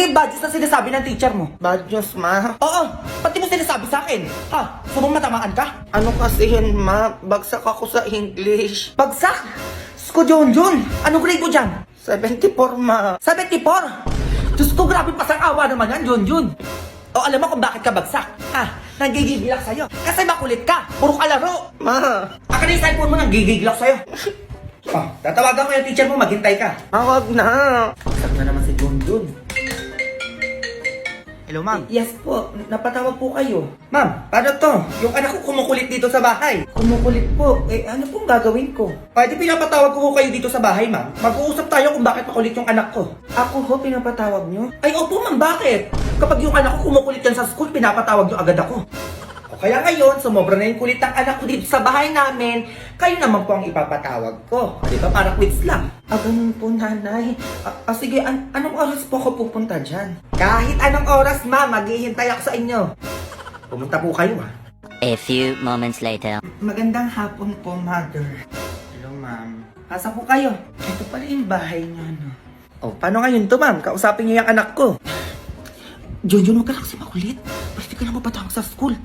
yung badges na sinasabi ng teacher mo? Badges, ma? Oo, pati mo sinasabi sa akin. Ha? Gusto mong matamaan ka? Ano kasi yun, ma? Bagsak ako sa English. Bagsak! Sko Junjun! Anong grade mo dyan? 74, ma. 74! Diyos ko, grabe pasang-awa naman yan, Junjun. O alam mo kung bakit ka bagsak? Ha? Nagigigilak sa'yo. Kasi makulit ka. Puro ka laro. Ma. Akin na yung cellphone mo, nagigigilak sa'yo. Oh, tatawagan ko yung teacher mo, maghintay ka. Wag na. Sak na naman si Junjun. Hello, ma'am. Yes po, napatawag po kayo. Ma'am, paano to? Yung anak ko kumukulit dito sa bahay. Kumukulit po? Eh, ano pong gagawin ko? Pwede pinapatawag ko kayo dito sa bahay, ma'am. Mag-uusap tayo kung bakit makulit yung anak ko. Ako ho, pinapatawag nyo? Ay, opo, ma'am, bakit? Kapag yung anak ko kumukulit yan sa school, pinapatawag nyo agad ako. O kaya ngayon, sumobra na yung kulit ng anak ko dito sa bahay namin, kayo naman po ang ipapatawag ko. Di ba? Para quits lang. Ganun po, nanay. Sige, anong oras po ako pupunta dyan? Kahit anong oras, ma, maghihintay ako sa inyo. Pumunta po kayo, ha? A few moments later. Magandang hapon po, mother. Hello, ma'am. Pasok po kayo. Ito pala yung bahay niyo, no? Oh, paano ngayon to, ma'am? Kausapin niyo yung anak ko. Junjun, huwag ka lang kasi makulit. Pwede ka lang mapatawag sa school.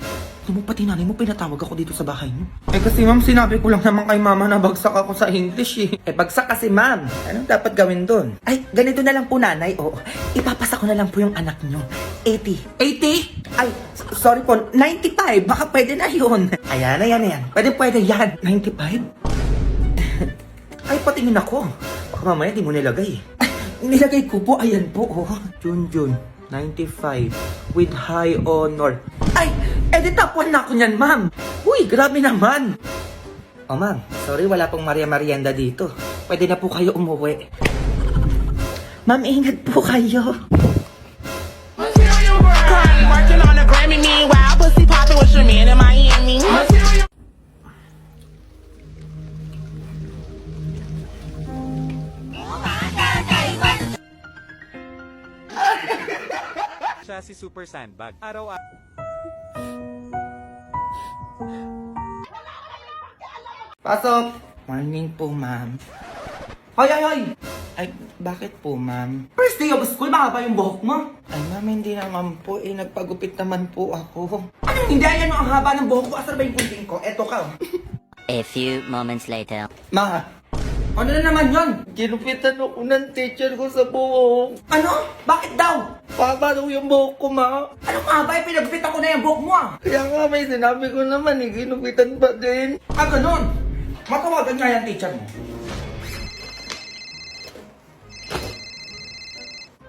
Ano mo pati nanay mo, pinatawag ako dito sa bahay niyo. Eh kasi ma'am, sinabi ko lang naman kay mama na bagsak ako sa English eh. Eh, bagsak kasi, ma'am. Anong dapat gawin doon? Ay, ganito na lang po, nanay. Oo, ipapasa ko na lang po yung anak niyo. 80. 80? Ay, sorry po, 95. Baka pwede na yun. Ayan, ayan. Pwede yan. 95? Ay, patingin ako. Baka mamaya di mo nilagay. Ay, nilagay ko po. Ayan po, oh. Junjun, 95. With high honor. Ay, edi top 1 na ako niyan, ma'am. Uy, grabe naman. Oh, ma'am, sorry, wala pong Maria Marienda dito. Pwede na po kayo umuwi. Ma'am, ingat po kayo. Working on a Grammy, meanwhile, pussy popping with your man in Miami. Siya si Super Sandbag. Araw-araw. Pasok. Morning po, ma'am. Hoy! Ay, bakit po, ma'am? First day of school, mahaba yung buhok mo. Ay ma'am, hindi naman po eh. Nagpagupit naman po ako. Anong hindi? Ayan ang haba ng buhok ko. Asar ba yung gunting ko? Eto ka. Oh. A few moments later. Ma, Ano na naman yon? ginupitan ako ng teacher ko sa buhok. Ano? Bakit daw? Paba daw yung buhok ko, ma. Anong haba? Pinagpitan ko na yung buhok mo, ah. Kaya nga may sinabi ko naman eh, ginupitan pa din. Ganun. Matawagan nga yung teacher mo.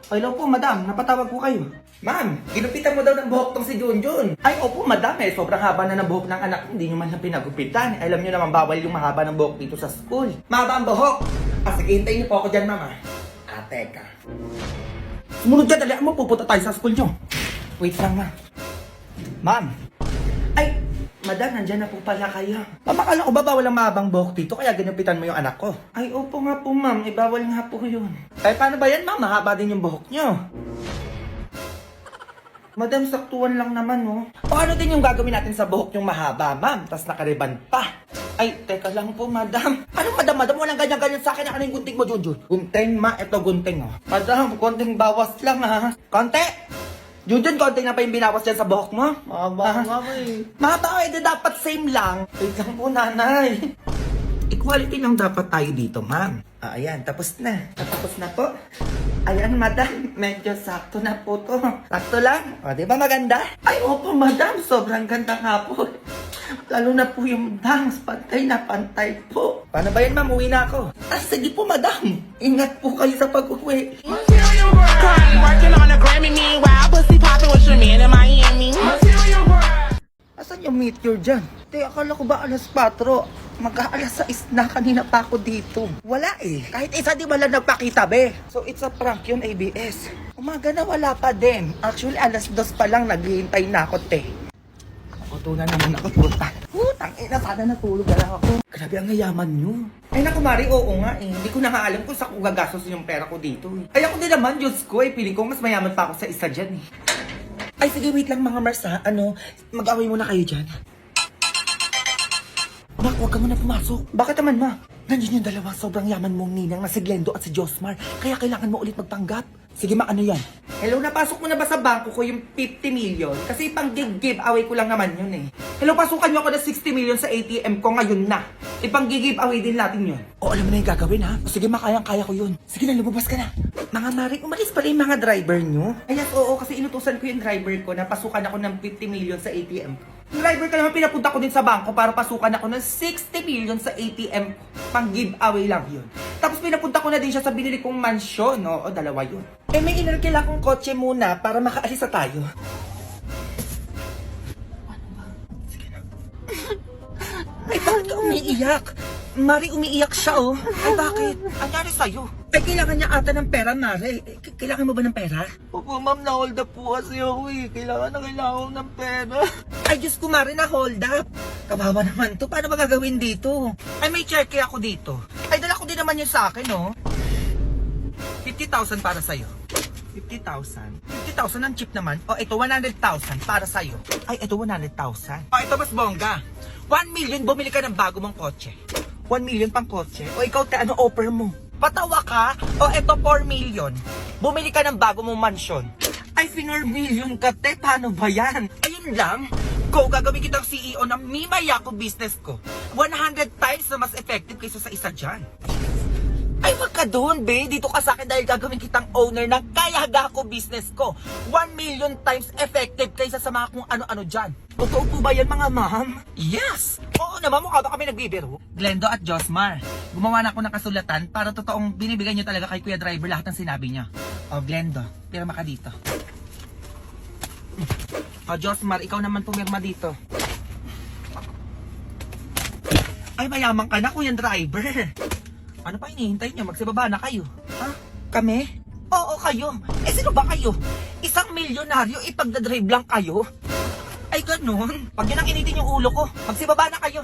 Hello po, madam. Napatawag po kayo. Ma'am, ginupitan mo daw ng buhok tong si Junjun. Ay, opo, madam. Eh, sobrang haba na ng buhok ng anak ko. Hindi nyo man lang pinagupitan. Alam nyo naman, bawal yung mahaba ng buhok dito sa school. Mahaba ang buhok. Sige, hintayin niyo po ako dyan, mama. Teka. Sumunod ka, dali mo. Pupunta tayo sa school nyo. Wait lang, ma'am. Ma'am. Ay, madam, nandyan na po pala kayo. Ma'am, akala ko ba bawal ang mahabang buhok dito, kaya ginupitan mo yung anak ko? Ay, opo nga po, ma'am. Bawal nga po yun. Ay, paano ba yan, ma'am? Mahaba din yung buhok nyo. Madam, saktuan lang naman, oh. O ano din yung gagawin natin sa buhok yung mahaba, ma'am? Tas nakariban pa. Ay, teka lang po, madam. Ano, madam? Walang ganyan-ganyan sa akin. Ano yung gunting mo, Junjun? Gunting, ma. Ito gunting, oh. Madam, konting bawas lang, ha? Konti? Junjun, konting na pa yung binawas dyan sa buhok mo? Mama, mama eh. Mata, edi dapat same lang. Wait lang po, nanay. Equality lang dapat tayo dito, ma'am. Ayan, tapos na. Tapos na po. Ayan, madam. Medyo sakto na po to. Sakto lang. O, di ba maganda? Ay, opo, madam. Sobrang ganda nga po. Lalo na po yung bangs. Pantay na pantay po. Paano ba yan, ma'am? Uwi na ako. Sige po, madam. Ingat po kayo sa pag-uwi. Working on a Grammy, meanwhile, pussy popping with your man in Miami. Asan yung meteor dyan? Te, akala ko ba alas 4? Mag-aalas 6 na, kanina pa ako dito. Wala eh. Kahit isa di ba lang nagpakita, be? So it's a prank yun, ABS. Umaga na wala pa din. Actually, alas 2 pa lang naghihintay na ako, te. Nakutunan naman ako, puta. Putang ina, sana natulog na lang ako. Grabe ang yayaman nyo. Ay naku, Mari, oo nga eh. Hindi ko na nga alam kung saan ko gagastos yung pera ko dito eh. Ay ako din naman, Diyos ko eh. Piling ko mas mayaman pa ako sa isa dyan eh. Ay sige, wait lang mga Mars ha. Mag-away muna kayo dyan. Nak, huwag ka muna pumasok. Bakit naman, ma? Nandiyan yung dalawang sobrang yaman mong ninang na si Glendo at si Josmar. Kaya kailangan mo ulit magpanggap. Sige ma, ano yan? Hello, napasok mo na ba sa bangko ko yung 50 million? Kasi pang giveaway ko lang naman yun eh. Hello, pasukan nyo ako ng 60 million sa ATM ko ngayon na. Ipang giveaway din natin yun. O, alam mo na yung gagawin ha? O, sige ma, kayang-kaya ko yun. Sige na, lumabas ka na. Mga Mari, umalis pala yung mga driver nyo? Ay, yes, oo, kasi inutusan ko yung driver ko na pasukan ako ng 50 million sa ATM ko. Yung driver ka naman, pinapunta ko din sa bangko para pasukan ako ng 60 million sa ATM. Pang giveaway lang yun. Tapos pinapunta ko na din siya sa binili kong mansyon. O, dalawa yun. Eh, may inarkila kong kotse muna para makaalis na tayo. Ay, bakit ka umiiyak? Mari, umiiyak siya, oh. Ay, bakit? Anyari sa'yo? Ay, kailangan niya ata ng pera, Mari. Kailangan mo ba ng pera? Opo, ma'am, na-hold up po kasi ako eh. Kailangan ko ng pera. Ay, Diyos ko, Mari, na hold up. Kawawa naman to. Paano ba gagawin dito? Ay, may cheque ako dito. Ay, dala ko din naman yun sa akin, oh. 50,000 para sa'yo. 50,000? 50,000 ang cheap naman. O, ito, 100,000 para sa'yo. Ay, ito, 100,000. O, ito, mas bongga. 1 million, bumili ka ng bago mong kotse. 1 million pang kotse? O, ikaw, ano offer mo? Patawa ka? O, ito, 4 million. Bumili ka ng bago mong mansyon. Ay, 4 million ka, te. Paano ba yan? Ayun lang. Go, gagawin kitang CEO ng Mimayako business ko. 100 times na mas effective kaysa sa isa dyan. Ay, wag ka doon, be. Dito ka sa akin dahil gagawin kitang owner ng Kayagako business ko. 1 million times effective kaysa sa mga kung ano-ano dyan. Totoo po ba yan, mga ma'am? Yes! Oo naman, mukha ba kami nagbibiro? Glendo at Josmar, gumawa na ako ng kasulatan para totoong binibigay niyo talaga kay Kuya Driver lahat ng sinabi niya. O, Glendo, pirma ka dito. O, Josmar, ikaw naman pumirma dito. Ay, mayaman ka na, Kuya Driver. Ano pa hinihintay niyo? Magsibaba na kayo. Ha? Kami? Oo, kayo. Eh, sino ba kayo? Isang milyonaryo, ipagdadrive lang kayo? Ay, ganun. Pag yun ang initin yung ulo ko, magsibaba na kayo.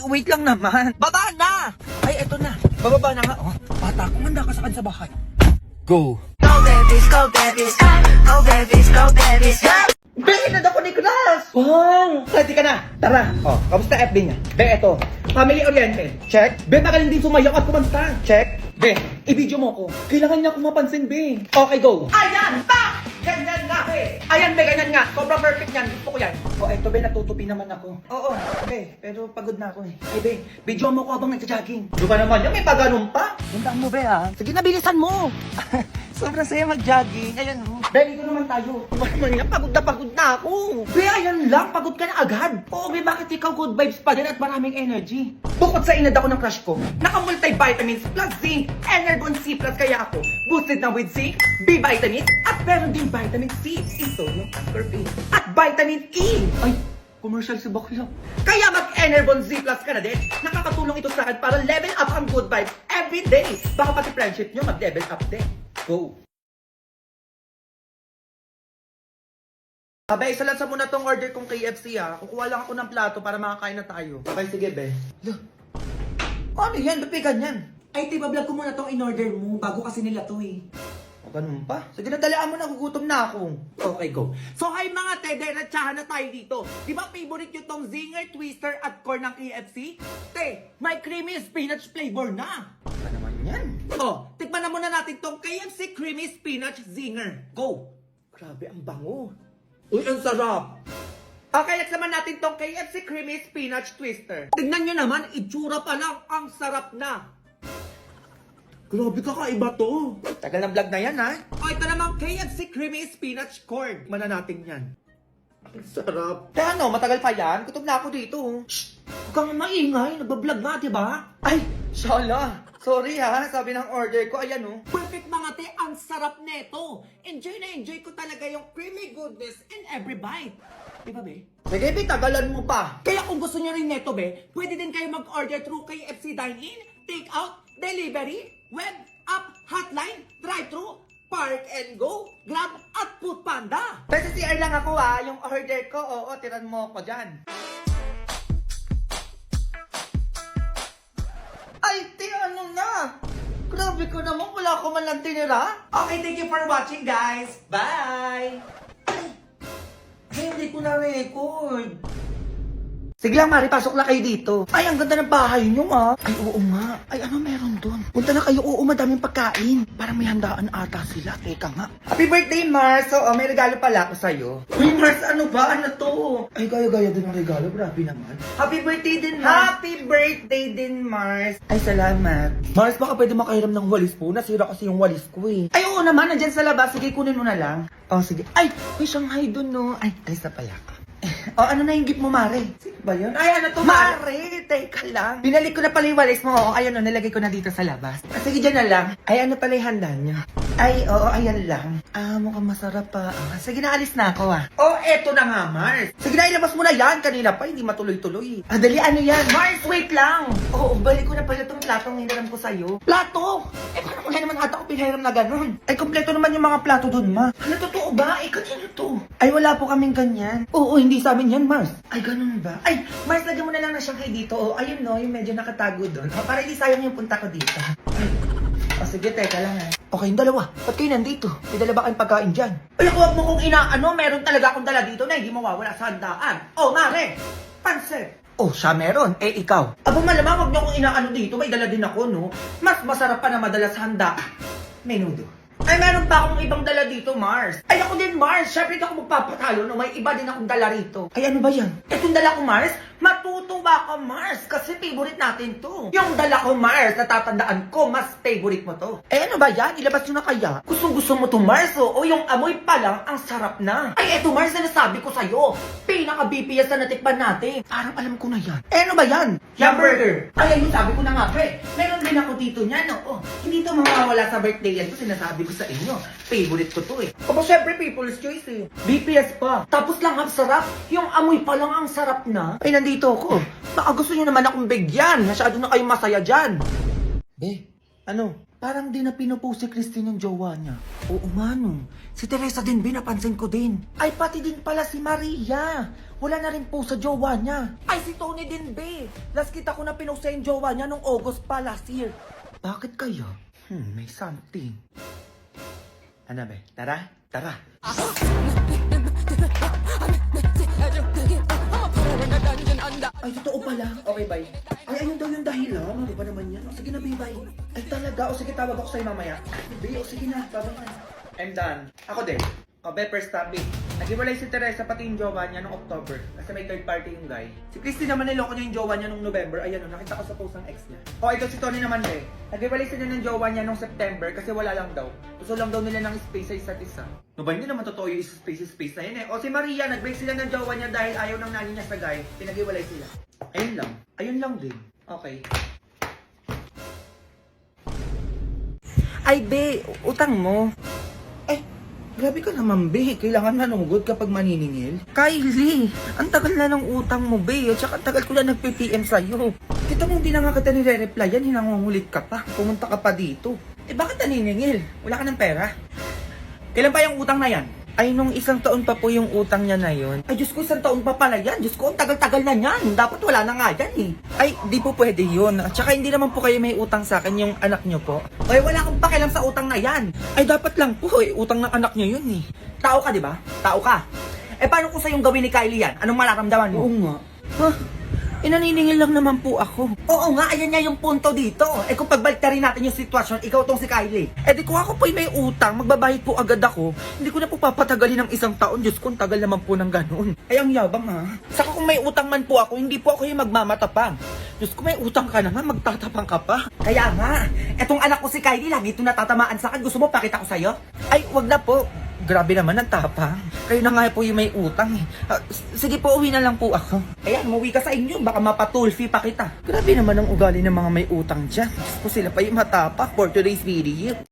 Wait lang naman. Baba na! Ay, eto na. Bababa na nga. Oh, bata, kumanda ka sa kan sa bahay. Go! Go babies, go babies, go babies, go babies, go! Be, ako ni Nicolas! Bang! Ready ka na? Tara! Oh, kamusta FB niya? Be, eto. Family oriented. Check. Be, magaling din sumayaw at kumanta. Check. Be, i-video mo ko. Kailangan niya akong mapansin, Be. Okay, go. Ayan! Pa! Ganyan nga, Be. Ayan, Be, ganyan nga. Sobrang perfect yan. Gusto ko yan. Oh, eto, Be, natutupi naman ako. Oo, Be, pero pagod na ako eh. Ay, Be, video mo ko habang nagja-jogging. Di ba naman yan? May paganon pa. Gandaan mo, Be, ha? Sige na, bilisan mo. Sobrang saya mag-jogging. Ayan, oh. Be, dito naman tayo. Di ba naman yan? Pagod na ako. Be, ayan lang. Pagod ka na agad. Oo, Be, bakit ikaw good vibes pa din at maraming energy? Bukod sa inad ako ng crush ko, naka-multivitamins plus zinc, Energon C plus kaya ako. Boosted na with zinc, B vitamins, at meron din vitamin C, insodium ascorbate, at vitamin E. Ay, commercial si Bakla. Kaya mag-Energon Z plus ka na din. Nakakatulong ito sa akin para level up ang good vibes every day. Baka pati friendship nyo mag-level up din. Go! Abay, isa lang sa muna tong order kong KFC ha. Kukuha lang ako ng plato para makakain na tayo. Okay, sige, be. Ano yan? Ba't may ganyan? Ay, tiba-vlog ko muna tong in-order mo. Bago kasi nila to eh. O, ganun pa? Sige na, dalaan mo na. Gugutom na ako. Okay, go. So, hi mga te, diretsahan na tayo dito. Di ba favorite nyo tong Zinger, Twister at Corn ng KFC? Te, may creamy spinach flavor na. Ano naman yan? O, tikman na muna natin tong KFC Creamy Spinach Zinger. Go! Grabe, ang bango. Uy, ang sarap! Okay, next naman natin tong KFC Creamy Spinach Twister. Tignan nyo naman, itsura pa lang, ang sarap na. Grabe, kakaiba to. Tagal ng vlog na yan, ha? O, ito naman KFC Creamy Spinach Corn. Mana natin yan. Ang sarap. Kaya ano, matagal pa yan? Gutom na ako dito. Shh! Huwag kang maingay, nagbablog nga, diba? Ay, shala. Sorry ha, sabi ng order ko, ayan oh. Perfect mga te, ang sarap neto. Enjoy na enjoy ko talaga yung creamy goodness in every bite. Diba be? Sige be, tagalan mo pa. Kaya kung gusto nyo rin neto be, pwede din kayo mag-order through KFC Dine-In, Take Out, Delivery, Web, App, Hotline, Drive-Thru, Park and Go, Grab at Food Panda. Pero CR lang ako ha, yung order ko, oo, tiran mo ko dyan. Ay, ano na? Grabe ko naman, wala ko man lang tinira. Okay, thank you for watching, guys. Bye! Ay, hindi ko na record. Sige lang, Mari, pasok lang kayo dito. Ay, ang ganda ng bahay nyo, ah. Ay, oo nga. Ay, ano meron doon? Punta na kayo, oo, madaming pagkain. Parang may handaan ata sila. Teka nga. Happy birthday, Mars! Oo, may regalo pala ako sa'yo. Uy, Mars, ano ba? Ano to? Ay, gaya-gaya din ang regalo. Grabe naman. Happy birthday din, Mars! Happy birthday din, Mars! Ay, salamat. Mars, baka pwede makahiram ng walis po. Nasira kasi yung walis ko, eh. Ay, oo naman. Nandyan sa labas. Sige, kunin mo na lang. Oh, sige. Ay, may Shanghai dun, no. Ay, alis na pala ako. O, ano na yung gift mo, Mare? Sino ba yun? Ay, ano to, Mare? Teka lang. Binalik ko na pala yung walis mo. O, ayun o, nilagay ko na dito sa labas. Sige, dyan na lang. Ay, ano pala yung handa niya? Ay, oo, ayan lang. Ah, mukhang masarap pa. Ah, sige na, alis na ako, ah. Oh, eto na nga, Mars. Sige na, ilabas mo na yan. Kanina pa, hindi matuloy-tuloy. Ah, dali, ano yan? Mars, wait lang. Oo, balik ko na pala itong platong hiniram ko sa'yo. Plato? Eh, parang wala naman ata ako pinahiram na ganun. Ay, kompleto naman yung mga plato dun, ma. Ano, totoo ba? Eh, kanino to? Ay, wala po kaming ganyan. Oo, hindi sa amin yan, Mars. Ay, ganun ba? Ay, Mars, lagyan mo na lang na Shanghai dito. Oh, ayun no, yung medyo nakatago doon. Oh, para hindi sayang yung punta ko dito. Ay. O sige, teka lang ha. Okay, yung dalawa. Ba't kayo nandito? May dala ba kayong pagkain dyan? Ay, huwag mo kong inaano. Meron talaga akong dala dito na hindi mawawala sa handaan. Oh, Mare! Pansit! Oh, siya meron. Eh, ikaw. Aba, malamang huwag niyo kong inaano dito. May dala din ako, no? Mas masarap pa na madala sa handaan. Menudo. Ay, meron pa akong ibang dala dito, Mars. Ay, ako din, Mars. Siyempre, ako magpapatalo, no? May iba din akong dala rito. Ay, ano ba yan? Itong dala ko, Mars? Matutuwa ka, Mars. Kasi favorite natin to. Yung dala ko, Mars, natatandaan ko, mas favorite mo to. Eh, ano ba yan? Ilabas nyo na kaya? Gustong-gusto mo to, Mars, oh. O yung amoy pa lang, ang sarap na. Ay, eto, Mars, na nasabi ko sa'yo. Pinaka-BPS na natikpan natin. Parang alam ko na yan. Eh, ano ba yan? Hamburger. Ay, ayun, sabi ko na nga, pre. Meron din ako dito niyan, no? Oh, hindi to mawawala sa birthday yan. Kasi sinasabi ko sa inyo. Favorite ko to, eh. Opo, syempre, people's choice, eh. BPS pa. Tapos lang, ang sarap. Yung amoy pa lang, ang sarap na. Ay, nandito ako. Baka gusto nyo naman akong bigyan. Masyado na kayong masaya dyan. Be, ano? Parang di na pinupost si Christine yung jowa niya. Oo nga, no. Si Teresa din, Be, napansin ko din. Ay, pati din pala si Maria. Wala na rin po sa jowa niya. Ay, si Tony din, Be. Last kita ko na pinost sa yung jowa niya nung August pa last year. Bakit kaya? May something. Ano, Be? Tara? Tara. Ay, totoo pala. Okay, bye. Ay, ayun daw yung dahilan. Ano ba naman yan? O, sige na, bye. Ay, talaga. O, sige, tawag ako sa'yo mamaya. Bye, o, sige na. Tawag na. I'm done. Ako din. O, be, first topic. Nag-iwalay si Teresa pati yung jowa niya nung October. Kasi may third party yung guy. Si Christy naman niloko niya yung jowa niya nung November. Ayan o, nakita ko sa post ng ex niya. O, ito si Tony naman, be. Nag-iwalay sila ng jowa niya nung September kasi wala lang daw. Gusto lang daw nila ng space sa isa't isa. No ba, hindi naman totoo yung space na yun eh. O, si Maria, nag-break sila ng jowa niya dahil ayaw ng nani niya sa guy. Pinag-iwalay sila. Ayun lang. Ayun lang din. Okay. Ay, be, utang mo. Ay, grabe ka naman, be. Kailangan manunggod kapag maniningil. Kylie, ang tagal na ng utang mo, be. At saka ang tagal ko na nagp-PM sa'yo. Kita mo, hindi na nga kita nire-replyan. Hinangungulit ka pa. Pumunta ka pa dito. Eh, bakit naniningil? Wala ka ng pera? Kailan pa yung utang na yan? Ay, nung isang taon pa po yung utang niya na yun. Ay, Diyos ko, isang taon pa pala yan. Diyos ko, ang tagal-tagal na yan. Dapat wala na nga yan eh. Ay, di po pwede yun. At saka hindi naman po kayo may utang sa akin yung anak niyo po. Ay, wala akong pakialam sa utang na yan. Ay, dapat lang po eh. Utang ng anak niyo yun eh. Tao ka, di ba? Tao ka. Eh, paano kung sa'yong gawin ni Kylie yan? Anong mararamdaman mo? Oo nga. Huh? Naniningil lang naman po ako. Oo nga, ayan nga yung punto dito. Eh kung pagbalik natin yung sitwasyon, ikaw tong si Kylie. Eh di kung ako po may utang, magbabayad po agad ako. Hindi ko na po papatagalin ng isang taon. Diyos ko, tagal naman po ng ganun. Ay, ang yabang ha. Saka kung may utang man po ako, hindi po ako yung magmamatapang. Diyos ko, may utang ka naman, magtatapang ka pa. Kaya nga, etong anak ko si Kylie, lagi ito natatamaan sa akin. Gusto mo pakita ko sa'yo? Ay, wag na po. Grabe naman ang tapang. Kayo na nga po yung may utang eh. Sige po, uwi na lang po ako. Ayan, umuwi ka sa inyo. Baka mapatulfi pa kita. Grabe naman ang ugali ng mga may utang dyan. Diyos ko, sila pa yung matapang for today's video.